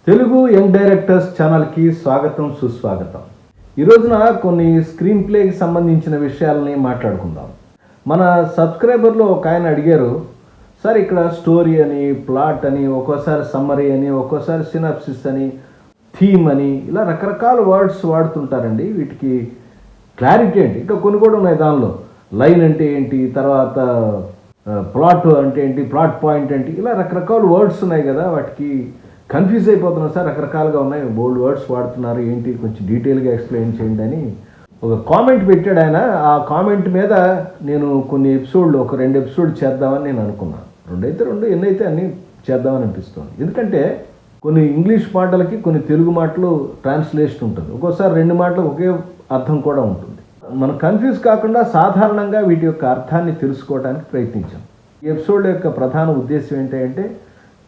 Telugu young directors ఛానల్కి స్వాగతం సుస్వాగతం. ఈ రోజున కొన్ని స్క్రీన్ ప్లేకి సంబంధించిన విషయాలని మాట్లాడుకుందాం. మన సబ్స్క్రైబర్లో ఒక ఆయన అడిగారు, సార్ ఇక్కడ స్టోరీ అని, ప్లాట్ అని, ఒక్కోసారి సమ్మరీ అని, ఒక్కోసారి సినాప్సిస్ అని, థీమ్ అని, ఇలా రకరకాల వర్డ్స్ వాడుతుంటారండి. వీటికి క్లారిటీ ఏంటి? ఇంకా కొన్ని కూడా ఉన్నాయి దానిలో. లైన్ అంటే ఏంటి, తర్వాత ప్లాట్ అంటే ఏంటి, ప్లాట్ పాయింట్ ఏంటి, ఇలా రకరకాల వర్డ్స్ ఉన్నాయి కదా, వాటికి కన్ఫ్యూజ్ అయిపోతున్నాం సార్, రకరకాలుగా ఉన్నాయి, బోల్డ్ వర్డ్స్ వాడుతున్నారు, ఏంటి కొంచెం డీటెయిల్గా ఎక్స్ప్లెయిన్ చేయండి అని ఒక కామెంట్ పెట్టాడు ఆయన. ఆ కామెంట్ మీద నేను కొన్ని ఎపిసోడ్లు, ఒక 2 ఎపిసోడ్ చేద్దామని నేను అనుకున్నాను. 2 అయితే 2, ఎన్నైతే అన్నీ చేద్దామని అనిపిస్తుంది. ఎందుకంటే కొన్ని ఇంగ్లీష్ మాటలకి కొన్ని తెలుగు మాటలు ట్రాన్స్లేషన్ ఉంటుంది, ఒక్కోసారి 2 మాటలు ఒకే అర్థం కూడా ఉంటుంది. మనం కన్ఫ్యూజ్ కాకుండా సాధారణంగా వీటి యొక్క అర్థాన్ని తెలుసుకోవడానికి ప్రయత్నించాం. ఈ ఎపిసోడ్ యొక్క ప్రధాన ఉద్దేశం ఏంటంటే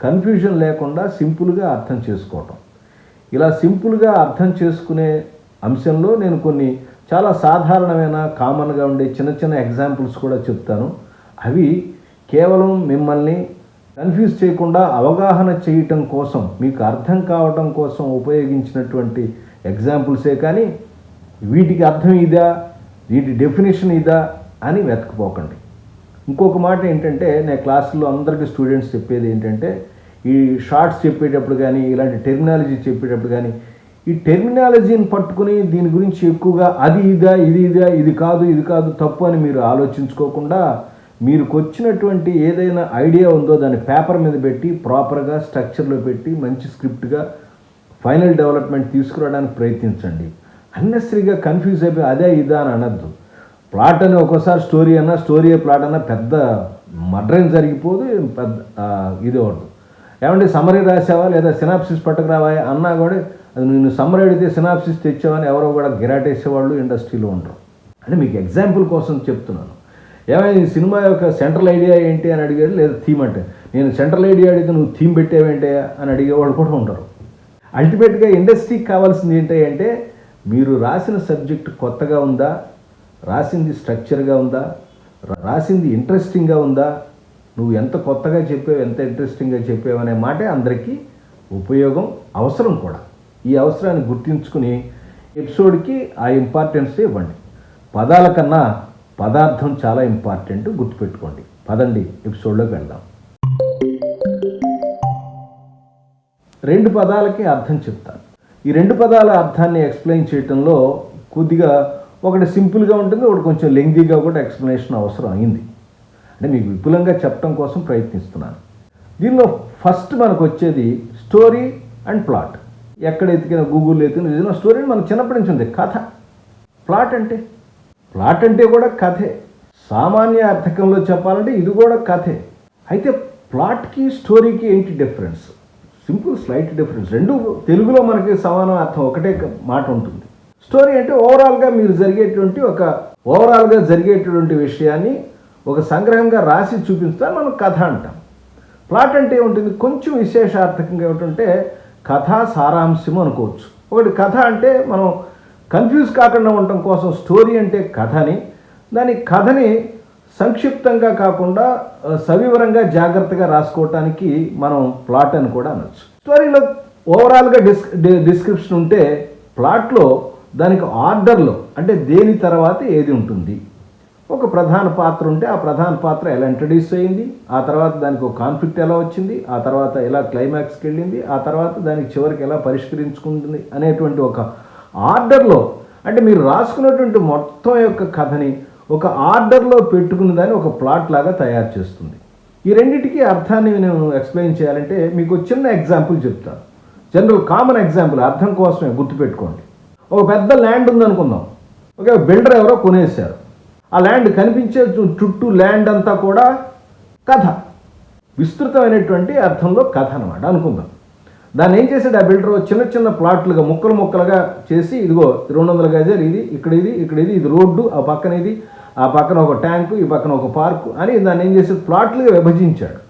కన్ఫ్యూజన్ లేకుండా సింపుల్గా అర్థం చేసుకోవటం. ఇలా సింపుల్గా అర్థం చేసుకునే అంశంలో నేను కొన్ని చాలా సాధారణమైన కామన్గా ఉండే చిన్న చిన్న ఎగ్జాంపుల్స్ కూడా చెప్తాను. అవి కేవలం మిమ్మల్ని కన్ఫ్యూజ్ చేయకుండా అవగాహన చేయటం కోసం, మీకు అర్థం కావటం కోసం ఉపయోగించినటువంటి ఎగ్జాంపుల్సే కానీ వీటికి అర్థం ఇదా, వీటి డెఫినేషన్ ఇదా అని వెతకపోకండి. ఇంకొక మాట ఏంటంటే, నేను క్లాసుల్లో అందరికీ స్టూడెంట్స్ చెప్పేది ఏంటంటే, ఈ షార్ట్స్ చెప్పేటప్పుడు కానీ, ఇలాంటి టెర్మినాలజీ చెప్పేటప్పుడు కానీ, ఈ టెర్మినాలజీని పట్టుకుని దీని గురించి ఎక్కువగా అది ఇదా, ఇది కాదు తప్పు అని మీరు ఆలోచించుకోకుండా, మీకు వచ్చినటువంటి ఏదైనా ఐడియా ఉందో దాన్ని పేపర్ మీద పెట్టి ప్రాపర్గా స్ట్రక్చర్లో పెట్టి మంచి స్క్రిప్ట్గా ఫైనల్ డెవలప్మెంట్ తీసుకురావడానికి ప్రయత్నించండి. అన్నెసరీగా కన్ఫ్యూజ్ అయిపోయి అదే ఇదా అని అనద్దు. ప్లాట్ అని ఒక్కోసారి స్టోరీ అన్నా, స్టోరీ ప్లాట్ అన్నా పెద్ద మర్డరేం జరిగిపోదు, పెద్ద ఇది అవద్దు. ఏమంటే సమ్మరీ రాసావా లేదా సినాప్సిస్ పట్టుకురావా అన్నా కూడా, అది నేను సమ్మరీ అడిగితే సినాప్సిస్ తెచ్చావని ఎవరో కూడా గిరాటేసేవాళ్ళు ఇండస్ట్రీలో ఉండరు. అంటే మీకు ఎగ్జాంపుల్ కోసం చెప్తున్నాను. ఏమైనా ఈ సినిమా యొక్క సెంట్రల్ ఐడియా ఏంటి అని అడిగాడు, లేదా థీమ్ అంటే నేను సెంట్రల్ ఐడియా అడిగితే నువ్వు థీమ్ పెట్టావేంటే అని అడిగేవాళ్ళు కూడా ఉండరు. అల్టిమేట్గా ఇండస్ట్రీకి కావాల్సింది ఏంటి అంటే, మీరు రాసిన సబ్జెక్ట్ కొత్తగా ఉందా, రాసింది స్ట్రక్చర్గా ఉందా, రాసింది ఇంట్రెస్టింగ్గా ఉందా, నువ్వు ఎంత కొత్తగా చెప్పావు, ఎంత ఇంట్రెస్టింగ్గా చెప్పావు అనే మాటే అందరికీ ఉపయోగం, అవసరం కూడా. ఈ అవసరాన్ని గుర్తించుకుని ఎపిసోడ్కి ఆ ఇంపార్టెన్స్ ఇవ్వండి. పదాల కన్నా పదార్థం చాలా ఇంపార్టెంట్, గుర్తుపెట్టుకోండి. పదండి ఎపిసోడ్లోకి వెళ్దాం. 2 పదాలకి అర్థం చెప్తాను. ఈ 2 పదాల అర్థాన్ని ఎక్స్ప్లెయిన్ చేయటంలో కొద్దిగా ఒకటి సింపుల్గా ఉంటుంది, ఒకటి కొంచెం లెంగ్తీగా కూడా ఎక్స్ప్లెనేషన్ అవసరం అయింది. అంటే మీకు విపులంగా చెప్పడం కోసం ప్రయత్నిస్తున్నాను. దీనిలో ఫస్ట్ మనకు వచ్చేది స్టోరీ అండ్ ప్లాట్. ఎక్కడ ఎతికిన, గూగుల్ ఎతికిన ఏదైనా స్టోరీని మనకు చిన్నప్పటి నుంచి ఉంది, కథ. ప్లాట్ అంటే కూడా కథే. సామాన్య అర్థకంలో చెప్పాలంటే ఇది కూడా కథే. అయితే ప్లాట్కి స్టోరీకి ఏంటి డిఫరెన్స్? Simple slight difference. 2 తెలుగులో మనకి సమానం అర్థం, ఒకటే మాట ఉంటుంది. స్టోరీ అంటే ఓవరాల్గా జరిగేటువంటి విషయాన్ని ఒక సంగ్రహంగా రాసి చూపిస్తాను, మనం కథ అంటాం. ప్లాట్ అంటే ఉంటుంది, కొంచెం విశేషార్థకంగా ఏమిటంటే కథా సారాంశం అనుకోవచ్చు. ఒకటి కథ అంటే మనం కన్ఫ్యూజ్ కాకుండా ఉండటం కోసం స్టోరీ అంటే కథని, దాని కథని సంక్షిప్తంగా కాకుండా సవివరంగా జాగ్రత్తగా రాసుకోవటానికి మనం ప్లాట్ అని కూడా అనొచ్చు. స్టోరీలో ఓవరాల్గా డిస్క్రిప్షన్ ఉంటే, ప్లాట్లో దానికి ఆర్డర్లో అంటే దేని తర్వాత ఏది ఉంటుంది. ఒక ప్రధాన పాత్ర ఉంటే ఆ ప్రధాన పాత్ర ఎలా ఇంట్రడ్యూస్ అయ్యింది, ఆ తర్వాత దానికి ఒక కాన్ఫ్లిక్ట్ ఎలా వచ్చింది, ఆ తర్వాత ఎలా క్లైమాక్స్కి వెళ్ళింది, ఆ తర్వాత దానికి చివరికి ఎలా పరిష్కరించుకుంటుంది అనేటువంటి ఒక ఆర్డర్లో, అంటే మీరు రాసుకున్నటువంటి మొత్తం యొక్క కథని ఒక ఆర్డర్లో పెట్టుకున్న దాన్ని ఒక ప్లాట్ లాగా తయారు చేస్తుంది. ఈ రెండింటికి అర్థాన్ని నేను ఎక్స్ప్లెయిన్ చేయాలంటే మీకు చిన్న ఎగ్జాంపుల్ చెప్తాను. జనరల్ కామన్ ఎగ్జాంపుల్, అర్థం కోసమే గుర్తుపెట్టుకోండి. ఒక పెద్ద ల్యాండ్ ఉందనుకుందాం, ఒక బిల్డర్ ఎవరో కొనేశారు. ఆ ల్యాండ్ కనిపించే చుట్టూ ల్యాండ్ అంతా కూడా కథ, విస్తృతమైనటువంటి అర్థంలో కథ అనమాట అనుకుందాం. దాన్ని ఏం చేశాడు ఆ బిల్డర్, చిన్న చిన్న ప్లాట్లుగా ముక్కలుగా చేసి, ఇదిగో 200 గజాలు, ఇది ఇక్కడ ఇది రోడ్డు, ఆ పక్కన ఇది, ఆ పక్కన ఒక ట్యాంకు, ఈ పక్కన ఒక పార్కు అని దాన్ని ఏం చేసి ప్లాట్లుగా విభజించాడు.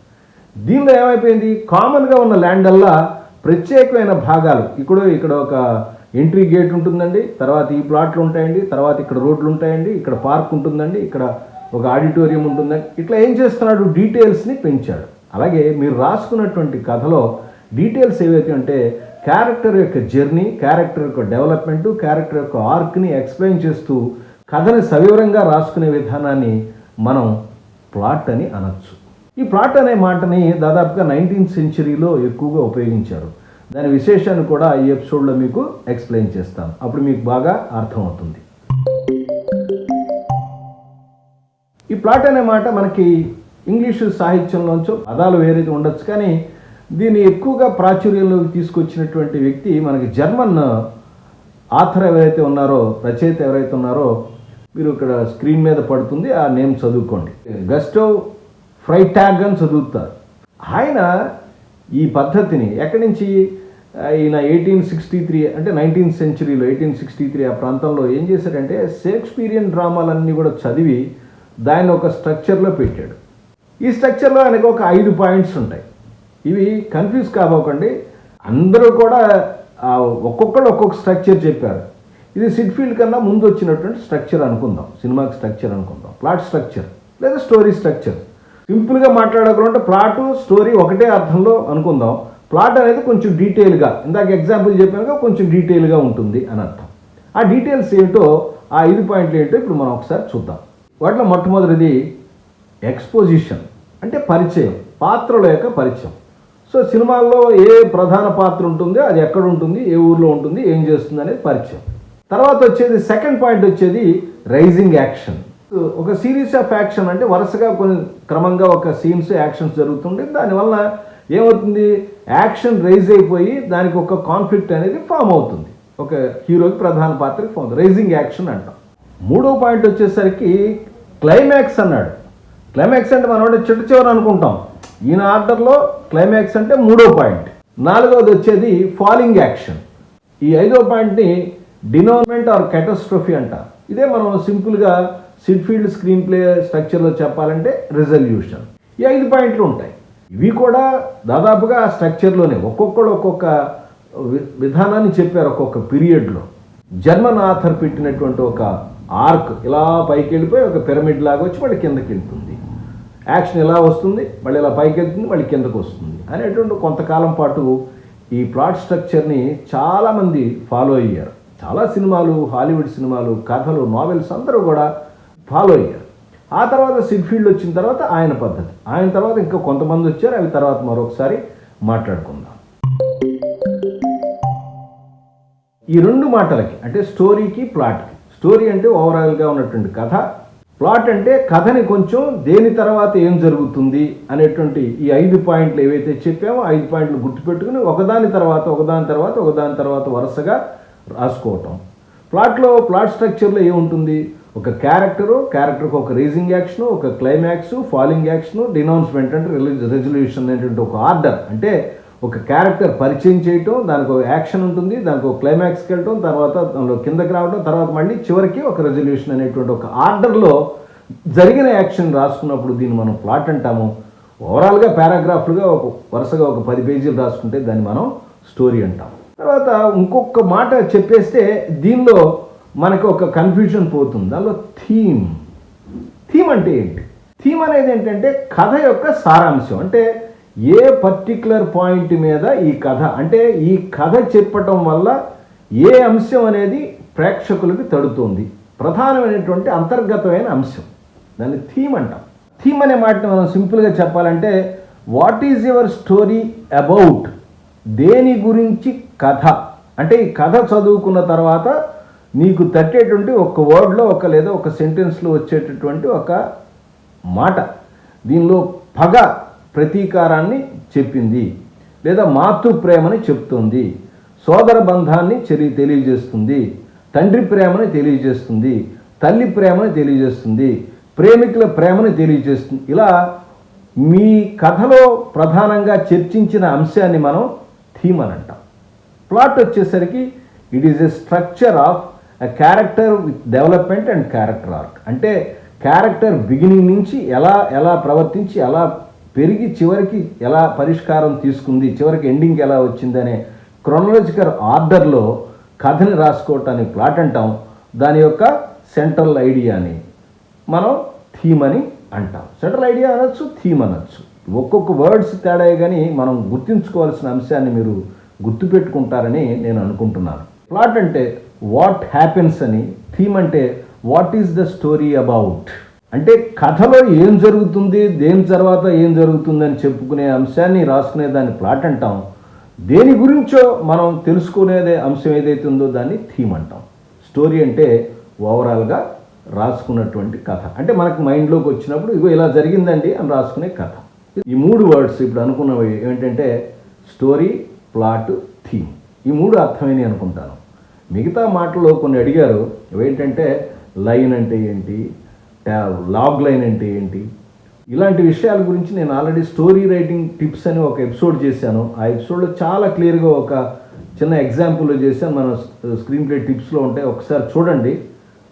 దీనిలో ఏమైపోయింది, కామన్గా ఉన్న ల్యాండ్ అల్లా ప్రత్యేకమైన భాగాలు, ఇక్కడ ఒక ఎంట్రీ గేట్ ఉంటుందండి, తర్వాత ఈ ప్లాట్లు ఉంటాయండి, తర్వాత ఇక్కడ రోడ్లు ఉంటాయండి, ఇక్కడ పార్క్ ఉంటుందండి, ఇక్కడ ఒక ఆడిటోరియం ఉంటుందండి, ఇట్లా ఏం చేస్తున్నాడు, డీటెయిల్స్ని పెంచాడు. అలాగే మీరు రాసుకున్నటువంటి కథలో డీటెయిల్స్ ఏవైతే ఉంటే క్యారెక్టర్ యొక్క జర్నీ, క్యారెక్టర్ యొక్క డెవలప్మెంటు, క్యారెక్టర్ యొక్క ఆర్క్ని ఎక్స్ప్లెయిన్ చేస్తూ కథని సవివరంగా రాసుకునే విధానాన్ని మనం ప్లాట్ అని అనొచ్చు. ఈ ప్లాట్ అనే మాటని దాదాపుగా 19th సెంచరీలో ఎక్కువగా ఉపయోగించారు. దాని విశేషాన్ని కూడా ఈ ఎపిసోడ్లో మీకు ఎక్స్ప్లెయిన్ చేస్తాను. అప్పుడు మీకు బాగా అర్థమవుతుంది. ఈ ప్లాట్ అనే మాట మనకి ఇంగ్లీషు సాహిత్యంలోంచో పదాలు వేరేది ఉండొచ్చు, కానీ దీన్ని ఎక్కువగా ప్రాచుర్యంలోకి తీసుకొచ్చినటువంటి వ్యక్తి మనకి జర్మన్ ఆథర్ ఎవరైతే ఉన్నారో, రచయిత ఎవరైతే ఉన్నారో, మీరు ఇక్కడ స్క్రీన్ మీద పడుతుంది, ఆ నేమ్ చదువుకోండి. గస్టవ్ ఫ్రైటాగ్ అని చదువుతారు. ఆయన ఈ పద్ధతిని ఎక్కడి నుంచి, ఈయన 1863 అంటే 19th సెంచరీలో 1863 ఆ ప్రాంతంలో ఏం చేశాడంటే షేక్స్పియరియన్ డ్రామాలన్నీ కూడా చదివి దాన్ని ఒక స్ట్రక్చర్లో పెట్టాడు. ఈ స్ట్రక్చర్లో ఆయనకు ఒక 5 పాయింట్స్ ఉంటాయి. ఇవి కన్ఫ్యూజ్ కావకండి, అందరూ కూడా ఒక్కొక్కరు ఒక్కొక్క స్ట్రక్చర్ చెప్పారు. ఇది సిడ్ఫీల్డ్ కన్నా ముందు వచ్చినటువంటి స్ట్రక్చర్ అనుకుందాం, సినిమాకి స్ట్రక్చర్ అనుకుందాం, ప్లాట్ స్ట్రక్చర్ లేదా స్టోరీ స్ట్రక్చర్. సింపుల్గా మాట్లాడకుండా ప్లాటు స్టోరీ ఒకటే అర్థంలో అనుకుందాం. ప్లాట్ అనేది కొంచెం డీటెయిల్గా, ఇందాక ఎగ్జాంపుల్ చెప్పానుగా, కొంచెం డీటెయిల్గా ఉంటుంది అని అర్థం. ఆ డీటెయిల్స్ ఏంటో, ఆ 5 పాయింట్లు ఏంటో ఇప్పుడు మనం ఒకసారి చూద్దాం. వాటిలో మొట్టమొదటిది ఎక్స్పోజిషన్, అంటే పరిచయం, పాత్రల యొక్క పరిచయం. సో సినిమాల్లో ఏ ప్రధాన పాత్ర ఉంటుందో అది ఎక్కడ ఉంటుంది, ఏ ఊర్లో ఉంటుంది, ఏం చేస్తుంది అనేది పరిచయం. తర్వాత వచ్చేది సెకండ్ పాయింట్ వచ్చేది రైజింగ్ యాక్షన్. ఒక సిరీస్ ఆఫ్ యాక్షన్ అంటే వరుసగా కొన్ని క్రమంగా ఒక సీన్స్ యాక్షన్స్ జరుగుతుంటే దానివల్ల ఏమవుతుంది, యాక్షన్ రైజ్ అయిపోయి దానికి ఒక కాన్ఫ్లిక్ట్ అనేది ఫామ్ అవుతుంది, ఒక హీరోకి ప్రధాన పాత్రకి ఫామ్ అవుతుంది, రైజింగ్ యాక్షన్ అంటాం. మూడో పాయింట్ వచ్చేసరికి క్లైమాక్స్ అన్నాడు. క్లైమాక్స్ అంటే మనం చిట్ట చివరి అనుకుంటాం, ఈయన ఆర్డర్లో క్లైమాక్స్ అంటే మూడో పాయింట్. నాలుగవది వచ్చేది ఫాలింగ్ యాక్షన్. ఈ 5వ పాయింట్ని డినోన్మెంట్ ఆర్ క్యాటస్ట్రోఫీ అంటారు. ఇదే మనం సింపుల్గా సిడ్ఫీల్డ్ స్క్రీన్ ప్లే స్ట్రక్చర్లో చెప్పాలంటే రిజల్యూషన్. ఈ 5 పాయింట్లు ఉంటాయి. ఇవి కూడా దాదాపుగా ఆ స్ట్రక్చర్లోనే ఒక్కొక్కడు ఒక్కొక్క విధానాన్ని చెప్పారు. ఒక్కొక్క పీరియడ్లో జర్మన్ ఆథర్ పెట్టినటువంటి ఒక ఆర్క్ ఇలా పైకి వెళ్ళిపోయి ఒక పిరమిడ్ లాగా వచ్చి మళ్ళీ కిందకి వెళ్తుంది, యాక్షన్ ఇలా వస్తుంది, మళ్ళీ ఇలా పైకి వెళ్తుంది, మళ్ళీ కిందకు వస్తుంది అనేటువంటి కొంతకాలం పాటు ఈ ప్లాట్ స్ట్రక్చర్ని చాలామంది ఫాలో అయ్యారు. చాలా సినిమాలు, హాలీవుడ్ సినిమాలు, కథలు, నావెల్స్ అందరూ కూడా ఫాలో అయ్యారు. ఆ తర్వాత సిడ్ఫీల్డ్ వచ్చిన తర్వాత ఆయన పద్ధతి, ఆయన తర్వాత ఇంకా కొంతమంది వచ్చారు, అవి తర్వాత మరొకసారి మాట్లాడుకుందాం. ఈ 2 మాటలకి అంటే స్టోరీకి, ప్లాట్కి, స్టోరీ అంటే ఓవరాల్గా ఉన్నటువంటి కథ, ప్లాట్ అంటే కథని కొంచెం దేని తర్వాత ఏం జరుగుతుంది అనేటువంటి ఈ 5 పాయింట్లు ఏవైతే చెప్పామో 5 పాయింట్లు గుర్తుపెట్టుకుని ఒకదాని తర్వాత వరుసగా రాసుకోవటం. ప్లాట్ స్ట్రక్చర్లో ఏముంటుంది, ఒక క్యారెక్టర్కి ఒక రేజింగ్ యాక్షన్, ఒక క్లైమాక్స్, ఫాలింగ్ యాక్షన్, డినౌన్స్మెంట్ అంటే రెజల్యూషన్ అనేటువంటి ఒక ఆర్డర్. అంటే ఒక క్యారెక్టర్ పరిచయం చేయటం, దానికి ఒక యాక్షన్ ఉంటుంది, దానికి ఒక క్లైమాక్స్కి వెళ్ళటం, తర్వాత దానిలో కిందకి రావడం, తర్వాత మళ్ళీ చివరికి ఒక రెజల్యూషన్ అనేటువంటి ఒక ఆర్డర్లో జరిగిన యాక్షన్ రాసుకున్నప్పుడు దీన్ని మనం ప్లాట్ అంటాము. ఓవరాల్గా పారాగ్రాఫ్లుగా వరుసగా ఒక 10 పేజీలు రాసుకుంటే దాన్ని మనం స్టోరీ అంటాం. తర్వాత ఇంకొక మాట చెప్పేస్తే దీనిలో మనకు ఒక కన్ఫ్యూజన్ పోతుంది. దానిలో థీమ్ అంటే ఏంటి? థీమ్ అనేది ఏంటంటే కథ యొక్క సారాంశం. అంటే ఏ పర్టిక్యులర్ పాయింట్ మీద ఈ కథ, అంటే ఈ కథ చెప్పటం వల్ల ఏ అంశం అనేది ప్రేక్షకులకి తడుతుంది, ప్రధానమైనటువంటి అంతర్గతమైన అంశం, దాన్ని థీమ్ అంటాం. థీమ్ అనే మాటని మనం సింపుల్గా చెప్పాలంటే what is your story about, దేని గురించి కథ. అంటే ఈ కథ చదువుకున్న తర్వాత నీకు తట్టేటువంటి ఒక వర్డ్లో లేదా ఒక సెంటెన్స్లో వచ్చేటటువంటి ఒక మాట, దీనిలో పగ ప్రతీకారాన్ని చెప్పింది, లేదా మాతృ ప్రేమని చెప్తుంది, సోదర బంధాన్ని తెలియజేస్తుంది, తండ్రి ప్రేమని తెలియజేస్తుంది, తల్లి ప్రేమని తెలియజేస్తుంది, ప్రేమికుల ప్రేమని తెలియజేస్తుంది. ఇలా మీ కథలో ప్రధానంగా చర్చించిన అంశాన్ని మనం థీమ్ అని అంటాం. ప్లాట్ వచ్చేసరికి it is a structure of a character with development and character arc. అంటే క్యారెక్టర్ బిగినింగ్ నుంచి ఎలా ప్రవర్తించి ఎలా పెరిగి చివరికి ఎలా పరిష్కారం తీసుకుంది, చివరికి ఎండింగ్ ఎలా వచ్చిందనే క్రోనలాజికల్ ఆర్డర్లో కథని రాసుకోవటాన్ని ప్లాట్ అంటాం. దాని యొక్క సెంట్రల్ ఐడియాని మనం థీమ్ అని అంటాం. సెంట్రల్ ఐడియా అనొచ్చు, థీమ్ అనొచ్చు. ఒక్కొక్క వర్డ్స్ తేడా కానీ మనం గుర్తుంచుకోవాల్సిన అంశాన్ని మీరు గుర్తుపెట్టుకుంటారని నేను అనుకుంటున్నాను. ప్లాట్ అంటే వాట్ హ్యాపెన్స్ అని, థీమ్ అంటే what is the story about, అంటే కథలో ఏం జరుగుతుంది, దేని తర్వాత ఏం జరుగుతుంది అని చెప్పుకునే అంశాన్ని రాసుకునే దాన్ని ప్లాట్ అంటాం. దేని గురించో మనం తెలుసుకునేదే అంశం ఏదైతే ఉందో దాన్ని థీమ్ అంటాం. స్టోరీ అంటే ఓవరాల్గా రాసుకున్నటువంటి కథ, అంటే మనకు మైండ్లోకి వచ్చినప్పుడు ఇగో ఇలా జరిగిందండి అని రాసుకునే కథ. ఈ 3 వర్డ్స్ ఇప్పుడు అనుకున్నవి ఏంటంటే స్టోరీ, ప్లాట్, థీమ్. ఈ 3 అర్థమైనవి అనుకుంటాను. మిగతా మాటల్లో కొన్ని అడిగారు, ఏంటంటే లైన్ అంటే ఏంటి, లాగ్ లైన్ అంటే ఏంటి, ఇలాంటి విషయాల గురించి నేను ఆల్రెడీ స్టోరీ రైటింగ్ టిప్స్ అని ఒక ఎపిసోడ్ చేశాను. ఆ ఎపిసోడ్లో చాలా క్లియర్గా ఒక చిన్న ఎగ్జాంపుల్ చేశాను. మన స్క్రీన్ ప్లే టిప్స్లో ఉంటాయి, ఒకసారి చూడండి.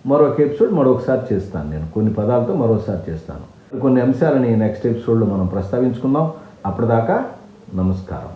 మరొక ఎపిసోడ్ మరొకసారి చేస్తాను, నేను కొన్ని పదాలతో మరోసారి చేస్తాను. కొన్ని అంశాలని నెక్స్ట్ ఎపిసోడ్లో మనం ప్రస్తావించుకుందాం. అప్పటిదాకా నమస్కారం.